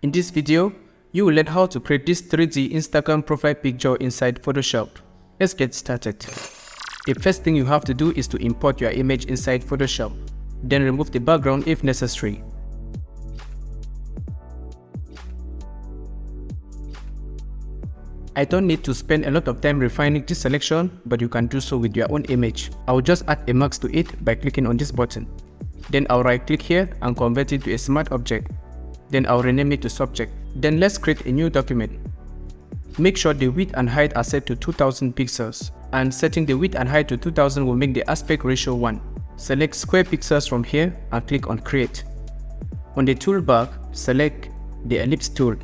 In this video, you will learn how to create this 3D Instagram profile picture inside Photoshop. Let's get started. The first thing you have to do is to import your image inside Photoshop. Then remove the background if necessary. I don't need to spend a lot of time refining this selection, but you can do so with your own image. I will just add a mask to it by clicking on this button. Then I'll right click here and convert it to a smart object. Then I'll rename it to subject. Then let's create a new document. Make sure the width and height are set to 2000 pixels. And setting the width and height to 2000 will make the aspect ratio 1. Select square pixels from here and click on create. On the toolbar, select the ellipse tool.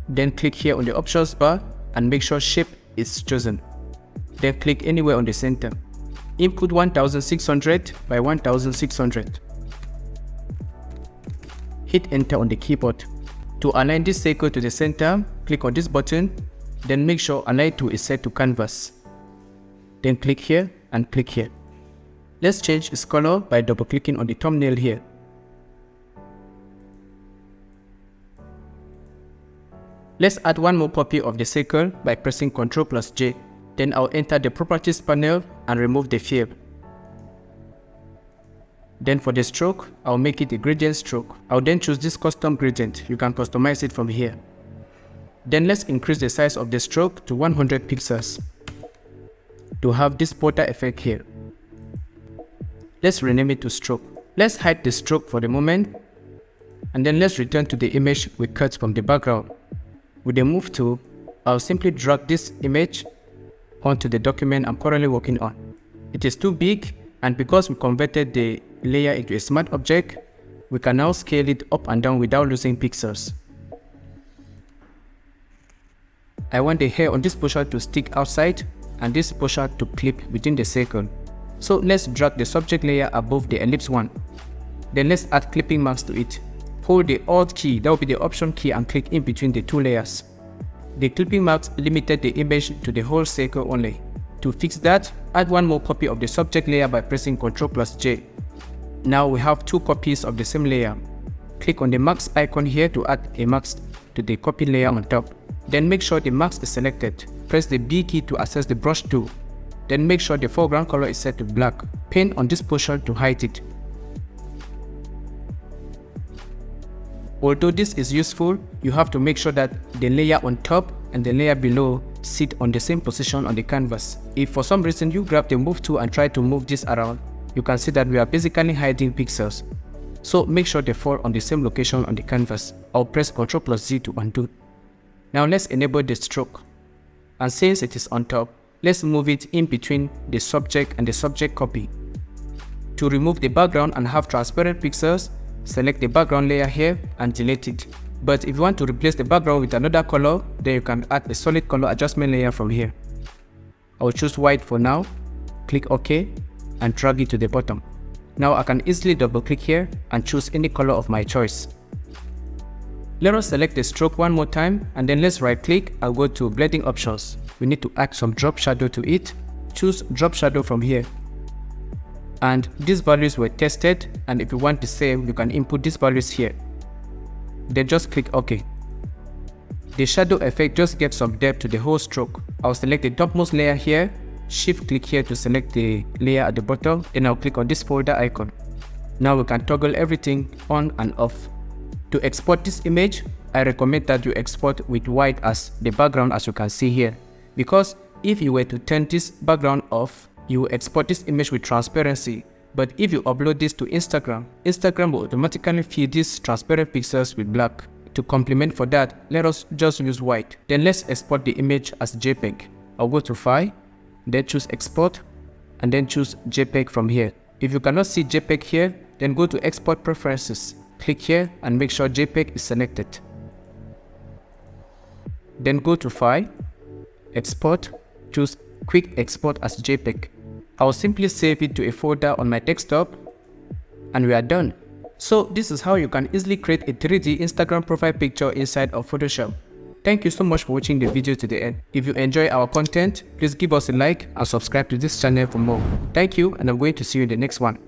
Then click here on the options bar and make sure shape is chosen. Then click anywhere on the center. Input 1600 by 1600. Hit enter on the keyboard. To align this circle to the center, click on this button, then make sure align to is set to canvas. Then click here and click here. Let's change its color by double clicking on the thumbnail here. Let's add one more copy of the circle by pressing Ctrl+J. Then I'll enter the properties panel and remove the fill. Then for the stroke, I'll make it a gradient stroke. I'll then choose this custom gradient. You can customize it from here. Then let's increase the size of the stroke to 100 pixels to have this border effect here. Let's rename it to stroke. Let's hide the stroke for the moment, and then let's return to the image we cut from the background. With the move tool, I'll simply drag this image onto the document I'm currently working on. It is too big, and because we converted the layer into a smart object, we can now scale it up and down without losing pixels. I want the hair on this portion to stick outside and this portion to clip within the circle. So let's drag the subject layer above the ellipse one. Then let's add clipping marks to it. Hold the Alt key, that will be the Option key, and click in between the two layers. The clipping marks limited the image to the whole circle only. To fix that, add one more copy of the subject layer by pressing Ctrl+J. Now we have two copies of the same layer. Click on the mask icon here to add a mask to the copy layer on top. Then make sure the mask is selected. Press the B key to access the brush tool. Then make sure the foreground color is set to black. Paint on this portion to hide it. Although this is useful, you have to make sure that the layer on top and the layer below sit on the same position on the canvas. If for some reason you grab the move tool and try to move this around, you can see that we are basically hiding pixels. So make sure they fall on the same location on the canvas. I'll press Ctrl+Z to undo. Now let's enable the stroke. And since it is on top, let's move it in between the subject and the subject copy. To remove the background and have transparent pixels, select the background layer here and delete it. But if you want to replace the background with another color, then you can add a solid color adjustment layer from here. I'll choose white for now, click OK, and drag it to the bottom. Now I can easily double click here and choose any color of my choice. Let us select the stroke one more time, and then let's right click and go to blending options. We need to add some drop shadow to it. Choose drop shadow from here. And these values were tested, and if you want the same, you can input these values here. Then just click OK. The shadow effect just gives some depth to the whole stroke. I'll select the topmost layer here, shift click here to select the layer at the bottom, then I'll click on this folder icon. Now we can toggle everything on and off. To export this image, I recommend that you export with white as the background, as you can see here. Because if you were to turn this background off, you will export this image with transparency. But if you upload this to Instagram, Instagram will automatically fill these transparent pixels with black. To complement for that, let us just use white. Then let's export the image as JPEG. I'll go to File, then choose Export, and then choose JPEG from here. If you cannot see JPEG here, then go to Export Preferences. Click here and make sure JPEG is selected. Then go to File, Export, choose Quick Export as JPEG. I'll simply save it to a folder on my desktop, and we are done. So this is how you can easily create a 3D Instagram profile picture inside of Photoshop. Thank you so much for watching the video to the end. If you enjoy our content, please give us a like and subscribe to this channel for more. Thank you, and I'm going to see you in the next one.